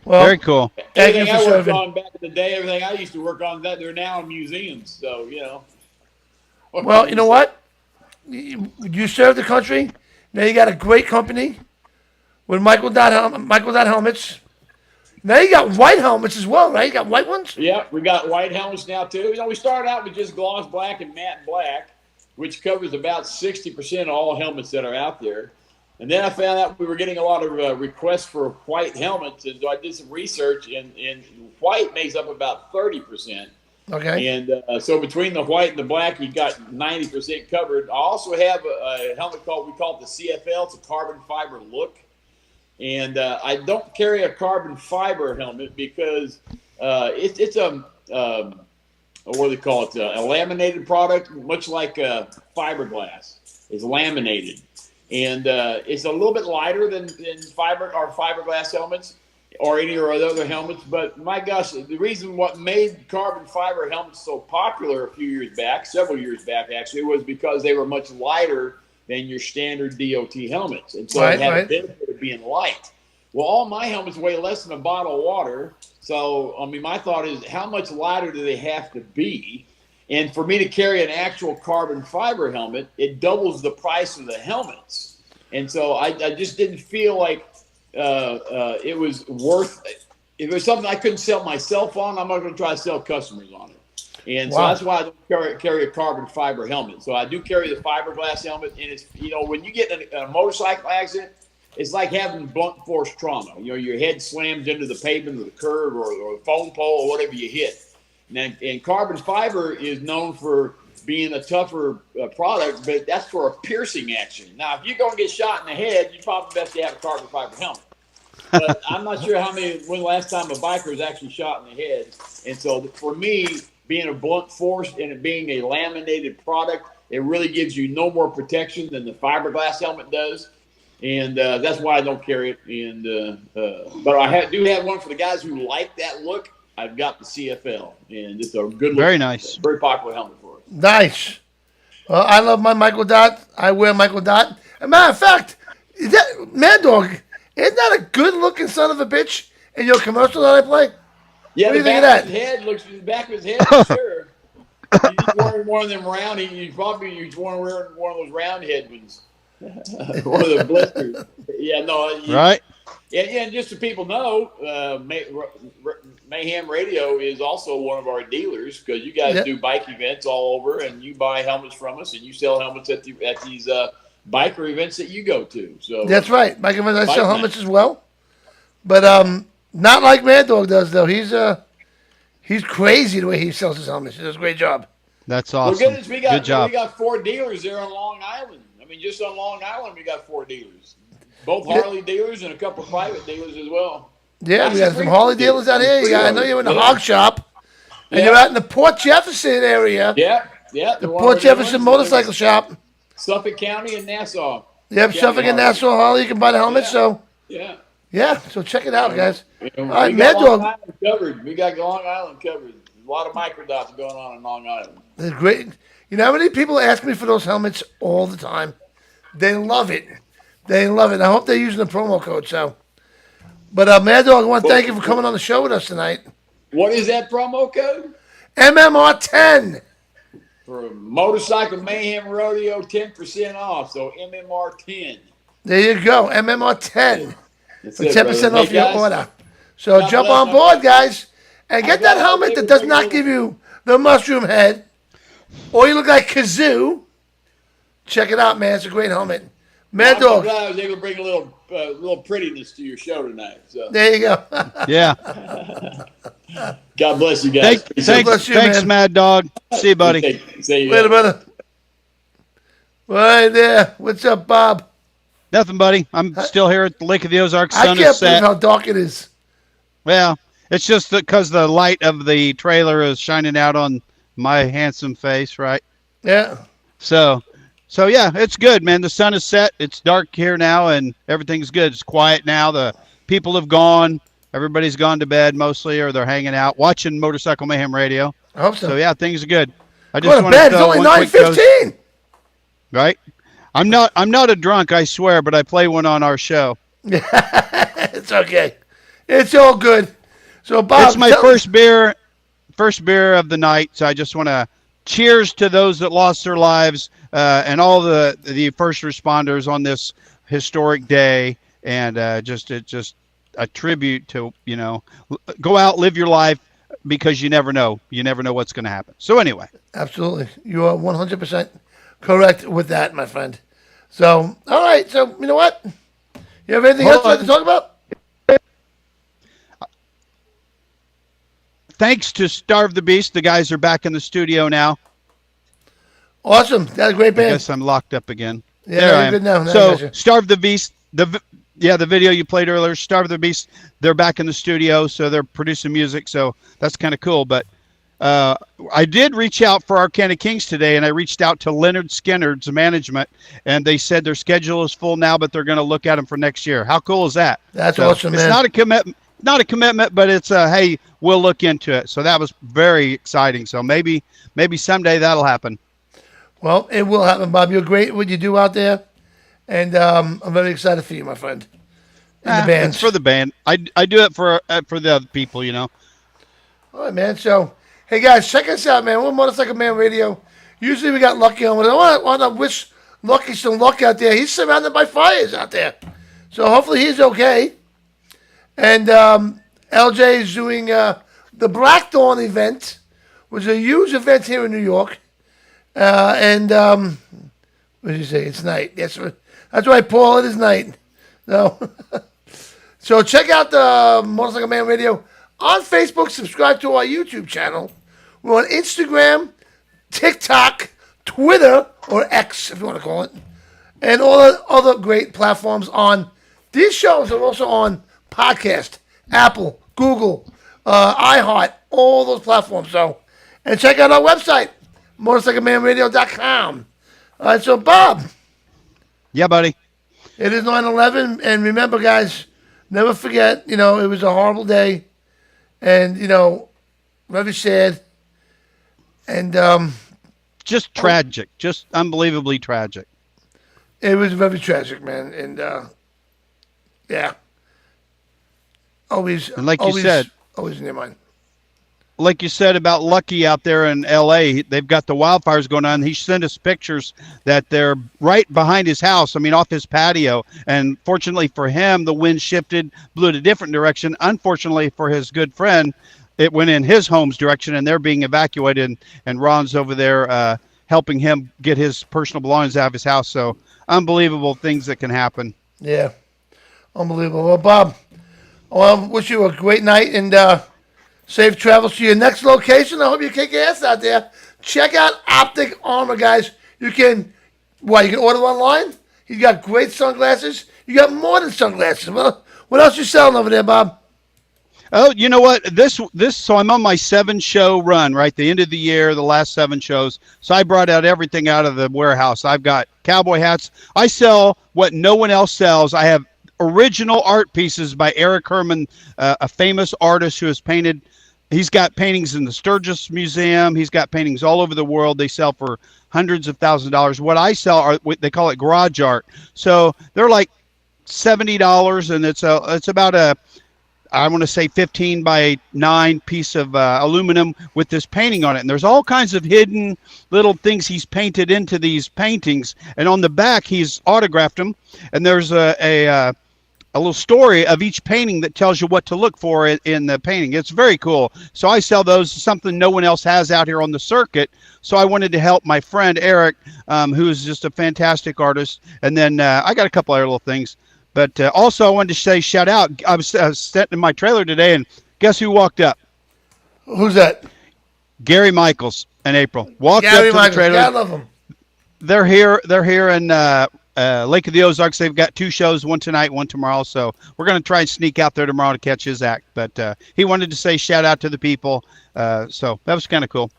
Well, Very cool. thank you Everything for I worked serving. on back in the day, everything I used to work on, that they're now in museums. So you know. Well, you know what? You served the country. Now you got a great company with Michael Dot helmets. Now you got white helmets as well, right? You got white ones? Yeah, we got white helmets now too. You know, we started out with just gloss black and matte black, which covers about 60% of all helmets that are out there. And then I found out we were getting a lot of requests for white helmets, and so I did some research, and white makes up about 30%. Okay. And so between the white and the black, you got 90% covered. I also have a helmet we call it the CFL. It's a carbon fiber look. And I don't carry a carbon fiber helmet because it's a what do they call it? A laminated product, much like fiberglass. It's laminated, and it's a little bit lighter than fiberglass helmets or any of our other helmets. But my gosh, the reason what made carbon fiber helmets so popular several years back actually, was because they were much lighter than your standard DOT helmets. And so it had a benefit of being light. Well, all my helmets weigh less than a bottle of water. So, I mean, my thought is, how much lighter do they have to be? And for me to carry an actual carbon fiber helmet, it doubles the price of the helmets. And so I just didn't feel like it was worth it. If it was something I couldn't sell myself on, I'm not going to try to sell customers on it. And so that's why I don't carry a carbon fiber helmet. So I do carry the fiberglass helmet. And it's, you know, when you get in a motorcycle accident, it's like having blunt force trauma. You know, your head slams into the pavement or the curb or the phone pole or whatever you hit. And carbon fiber is known for being a tougher product, but that's for a piercing action. Now, if you're going to get shot in the head, you probably best to have a carbon fiber helmet. But I'm not sure when the last time a biker was actually shot in the head. And so for me, being a blunt force and it being a laminated product, it really gives you no more protection than the fiberglass helmet does. And that's why I don't carry it. And but I do have one for the guys who like that look. I've got the CFL, and it's a good look. Very nice. Very popular helmet for us. Nice. Well, I love my Michael Dot. I wear Michael Dot. As a matter of fact, is that Mad Dog? Isn't that a good-looking son of a bitch in your commercial that I play? Yeah, What do the you think back of of that? his head looks. The back of his head, for sure. He's wearing one of them round. He's probably wearing one of those round head ones. One of the blisters. Yeah, no. Right. Yeah, and just so people know, Mayhem Radio is also one of our dealers because you guys do bike events all over, and you buy helmets from us, and you sell helmets at these biker events that you go to. So That's right. Bike events, I sell helmets as well. But not like Mad Dog does, though. He's crazy the way he sells his helmets. He does a great job. That's awesome. Well, goodness, Good job. We got 4 dealers there on Long Island. I mean, just on Long Island, we got 4 dealers. Both Harley dealers and a couple of private dealers as well. Yeah, we got some Harley dealers out here. I know you're in the hog shop, and you're out in the Port Jefferson area. Yeah. The Port Jefferson motorcycle shop. Suffolk County and Nassau. Yep, Suffolk and Nassau Harley. You can buy the helmets. So Yeah. so check it out, guys. All We right, got Mad Long Dog. Island covered. We got Long Island covered. A lot of microdots going on in Long Island. They're great. You know how many people ask me for those helmets all the time? They love it. They love it. I hope they're using the promo code. So, but Mad Dog, I want to thank you for coming on the show with us tonight. What is that promo code? MMR10. For Motorcycle Mayhem Rodeo, 10% off. So MMR10. There you go. MMR10 That's for it, 10% brother. off Hey, your guys, order. So God jump bless on my board, man. guys, and get that helmet that does not give you the mushroom head, or you look like Kazoo. Check it out, man. It's a great helmet. Mad I'm Dog. glad I was able to bring a little prettiness to your show tonight. So There you go. Yeah. God bless you guys. bless you, Thanks, man. Mad Dog. See you, buddy. See you. Later, brother. Right there. What's up, Bob? Nothing, buddy. I'm still here at the Lake of the Ozarks. I Sun can't is believe set. how dark it is. Well, it's just because the light of the trailer is shining out on my handsome face, right? Yeah. So yeah, it's good, man. The sun is set. It's dark here now, and everything's good. It's quiet now. The people have gone. Everybody's gone to bed mostly, or they're hanging out watching Motorcycle Mayhem Radio. I hope so. So yeah, things are good. I Go to want bed. to It's only one quick toast. 9:15. Right? I'm not a drunk, I swear, but I play one on our show. It's okay. It's all good. So Bob, It's my first beer of the night. So I just want to cheers to those that lost their lives and all the first responders on this historic day, and just a tribute to, go out, live your life, because you never know what's going to happen. So anyway, absolutely, you are 100% correct with that, my friend. So all right, so you know what? You have anything else you'd like to talk about? Thanks to Starve the Beast, the guys are back in the studio now. Awesome, that's a great band. I guess I'm locked up again. Yeah, there I you're am. good now. Now I So got you. Starve the Beast, the video you played earlier, Starve the Beast, they're back in the studio, so they're producing music, so that's kind of cool. But I did reach out for Arcana Kings today, and I reached out to Leonard Skinner's management, and they said their schedule is full now, but they're going to look at them for next year. How cool is that? That's awesome, man. It's not a commitment, but it's hey, we'll look into it. So that was very exciting. So maybe someday that'll happen. Well, it will happen, Bob. You're great at what you do out there, and I'm very excited for you, my friend. And the band. It's for the band. I do it for the other people, All right, man. So, hey, guys, check us out, man. We're Motorcycle Man Radio. Usually we got Lucky on. I want to wish Lucky some luck out there. He's surrounded by fires out there. So hopefully he's okay. And LJ is doing the Black Dawn event, which is a huge event here in New York. And what did you say? It's night. That's right, Paul. It is night. No. So check out the Motorcycle Man Radio on Facebook. Subscribe to our YouTube channel. We're on Instagram, TikTok, Twitter, or X, if you want to call it, and all the other great platforms. On these shows are also on podcast, Apple, Google, iHeart, all those platforms. So, and check out our website, motorcyclemanradio.com. All right, so Bob. Yeah, buddy. It is 9/11, and remember, guys, never forget, it was a horrible day, and, very sad, and just tragic, just unbelievably tragic. It was very tragic, man, and, yeah. Always, and like always, you said, always in your mind. Like you said about Lucky out there in L.A., they've got the wildfires going on. He sent us pictures that they're right behind his house, off his patio. And fortunately for him, the wind shifted, blew it a different direction. Unfortunately for his good friend, it went in his home's direction, and they're being evacuated. And Ron's over there helping him get his personal belongings out of his house. So unbelievable things that can happen. Yeah, unbelievable. Well, Bob, I wish you a great night, and safe travels to your next location. I hope you kick ass out there. Check out Optic Armor, guys. You can order online. He's got great sunglasses. You got more than sunglasses. Well, what else you selling over there, Bob? Oh, you know what? So I'm on my 7-show run, right? The end of the year, the last 7 shows. So I brought out everything out of the warehouse. I've got cowboy hats. I sell what no one else sells. I have original art pieces by Eric Herman, a famous artist who has painted. He's got paintings in the Sturgis Museum. He's got paintings all over the world. They sell for hundreds of thousands of dollars. What I sell are they call it garage art. So they're like $70, and it's about I want to say 15 by 9 piece of aluminum with this painting on it. And there's all kinds of hidden little things he's painted into these paintings. And on the back, he's autographed them. And there's a little story of each painting that tells you what to look for in the painting. It's very cool. So I sell those, something no one else has out here on the circuit. So I wanted to help my friend Eric, who's just a fantastic artist. And then I got a couple other little things. But also I wanted to say shout out. I was sitting in my trailer today, and guess who walked up? Who's that? Gary Michaels and April. Walked Gary up to Michaels. the trailer. Yeah, I love him. They're here in Lake of the Ozarks. They've got 2 shows, one tonight, one tomorrow. So we're going to try and sneak out there tomorrow to catch his act. But he wanted to say shout out to the people. So that was kind of cool.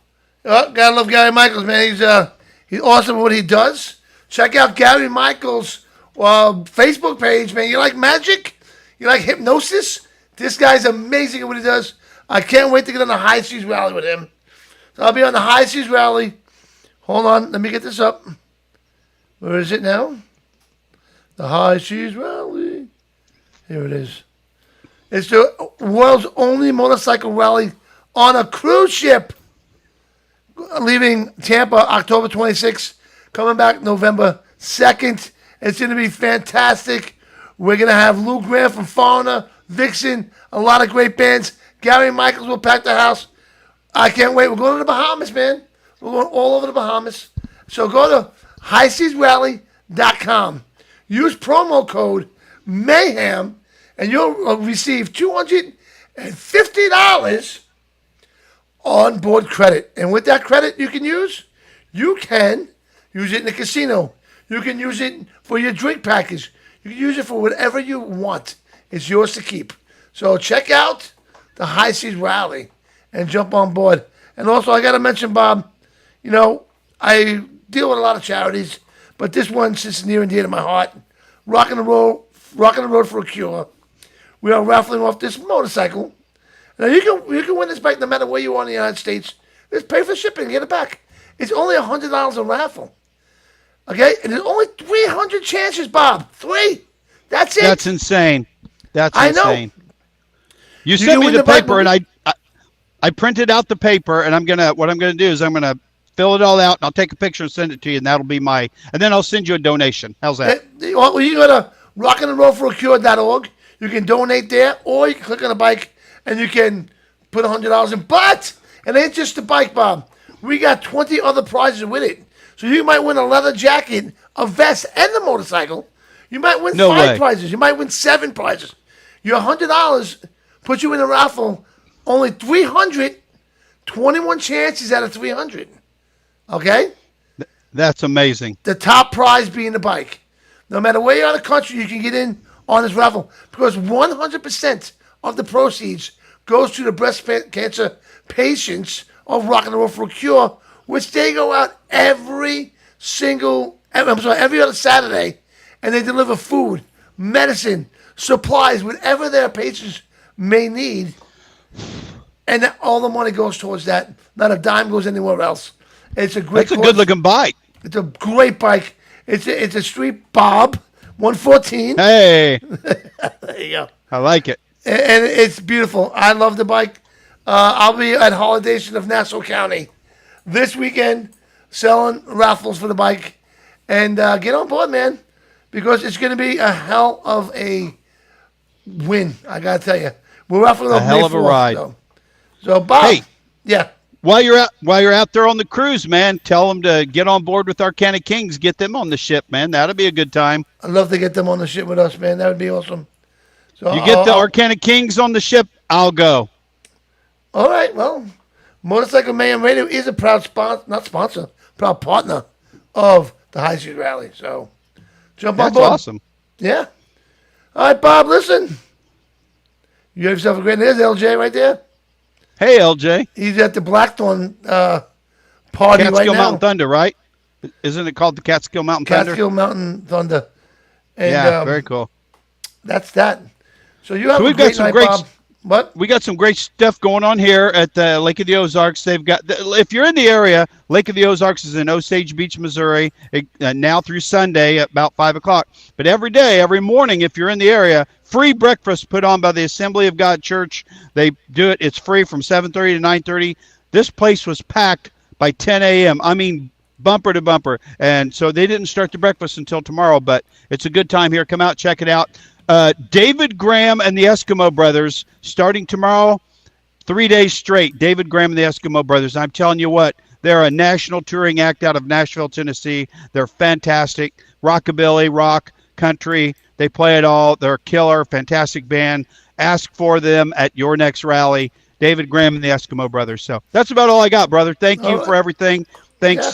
Oh, gotta love Gary Michaels, man. He's awesome at what he does. Check out Gary Michaels' Facebook page, man. You like magic? You like hypnosis? This guy's amazing at what he does. I can't wait to get on the High Seas Rally with him. So I'll be on the High Seas Rally. Hold on, let me get this up. Where is it now? The High Seas Rally. Here it is. It's the world's only motorcycle rally on a cruise ship. Leaving Tampa October 26th, coming back November 2nd. It's going to be fantastic. We're going to have Lou Graham from Foreigner, Vixen, a lot of great bands. Gary Michaels will pack the house. I can't wait. We're going to the Bahamas, man. We're going all over the Bahamas. So go to highseasrally.com. Use promo code MAYHEM, and you'll receive $250 on board credit. And with that credit you can use it in the casino. You can use it for your drink package. You can use it for whatever you want. It's yours to keep. So check out the High Seas Rally and jump on board. And also, I got to mention, Bob, I deal with a lot of charities, but this one sits near and dear to my heart. Rocking the Road for a Cure. We are raffling off this motorcycle. Now, you can win this bike no matter where you are in the United States. Just pay for shipping and get it back. It's only $100 a raffle. Okay? And there's only 300 chances, Bob. 3. That's it. That's insane. I know. Insane. You sent me the paper, and I printed out the paper, and what I'm gonna do is I'm gonna fill it all out, and I'll take a picture and send it to you, and that'll be and then I'll send you a donation. How's that? Well, you go to rockandrollforacure.org. You can donate there, or you can click on the bike, and you can put $100 in. But it ain't just the bike, Bob. We got 20 other prizes with it. So you might win a leather jacket, a vest, and the motorcycle. You might win 5 prizes. You might win 7 prizes. Your $100 puts you in a raffle. Only 21 chances out of 300. Okay? That's amazing. The top prize being the bike. No matter where you are in the country, you can get in on this raffle because 100% of the proceeds goes to the breast cancer patients of Rock and Roll for a Cure, which they go out every other Saturday, and they deliver food, medicine, supplies, whatever their patients may need, and all the money goes towards that. Not a dime goes anywhere else. It's a great. That's a good-looking bike. It's a great bike. It's a Street Bob 114. Hey, there you go. I like it. And it's beautiful. I love the bike. I'll be at Holidation of Nassau County this weekend selling raffles for the bike. And get on board, man, because it's going to be a hell of a win. I got to tell you. We're raffling off a hell of a ride. So, Bob. Hey. Yeah. While you're out there on the cruise, man, tell them to get on board with Arcana Kings. Get them on the ship, man. That'll be a good time. I'd love to get them on the ship with us, man. That would be awesome. So you get the Arcana Kings on the ship, I'll go. All right. Well, Motorcycle Mayhem Radio is a proud proud partner of the High Seas Rally. So jump on board. That's awesome. Yeah. All right, Bob, listen. You have yourself a great day. There's LJ right there. Hey, LJ. He's at the Blackthorn party Catskill right now. Mountain Thunder, right? Isn't it called the Catskill Mountain Thunder? Catskill Mountain Thunder. And, yeah, very cool. That's that. So you have a great night, Bob. What? We got some great stuff going on here at the Lake of the Ozarks. They've got, if you're in the area, Lake of the Ozarks is in Osage Beach, Missouri, now through Sunday at about 5 o'clock. But every day, every morning, if you're in the area, free breakfast put on by the Assembly of God Church. They do it. It's free from 7:30 to 9:30. This place was packed by 10 a.m. I mean, bumper to bumper. And so they didn't start the breakfast until tomorrow, but it's a good time here. Come out, check it out. David Graham and the Eskimo Brothers starting tomorrow, 3 days straight. David Graham and the Eskimo Brothers. I'm telling you what, they're a national touring act out of Nashville, Tennessee. They're fantastic. Rockabilly, rock, country. They play it all. They're a killer, fantastic band. Ask for them at your next rally. David Graham and the Eskimo Brothers. So that's about all I got, brother. Thank you for everything. Thanks.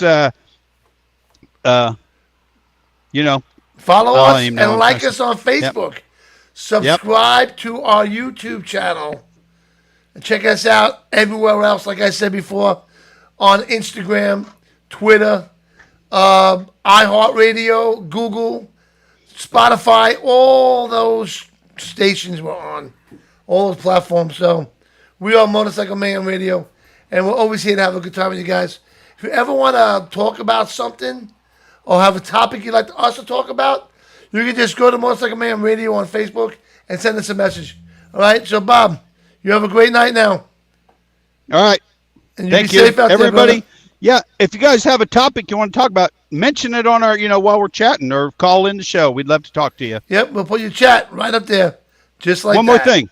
Follow us and like us on Facebook. Yep. Subscribe to our YouTube channel. And check us out everywhere else, like I said before. on Instagram, Twitter, iHeartRadio, Google, Spotify, all those stations we're on, all those platforms. So we are Motorcycle Mayhem Radio, and we're always here to have a good time with you guys. If you ever want to talk about something or have a topic you'd like us to talk about, you can just go to Motorcycle Mayhem Radio on Facebook and send us a message. All right? So, Bob, you have a great night now. All right. And Thank be you, safe out there, everybody. brother. Yeah, if you guys have a topic you want to talk about, mention it on our, while we're chatting, or call in the show. We'd love to talk to you. Yep, we'll put your chat right up there, just like One that. more thing.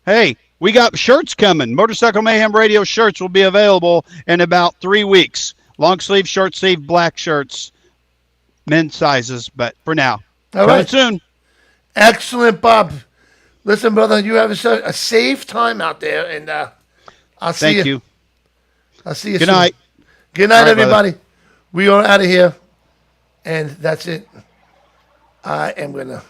Hey, we got shirts coming. Motorcycle Mayhem Radio shirts will be available in about 3 weeks. Long sleeve, short sleeve, black shirts, men's sizes. But for now, All coming right. soon. Excellent, Bob. Listen, brother, you have a safe time out there, and I'll see Thank you. I'll see you Good soon. night. Good night, All right, brother. everybody. We are out of here, and that's it. I am going to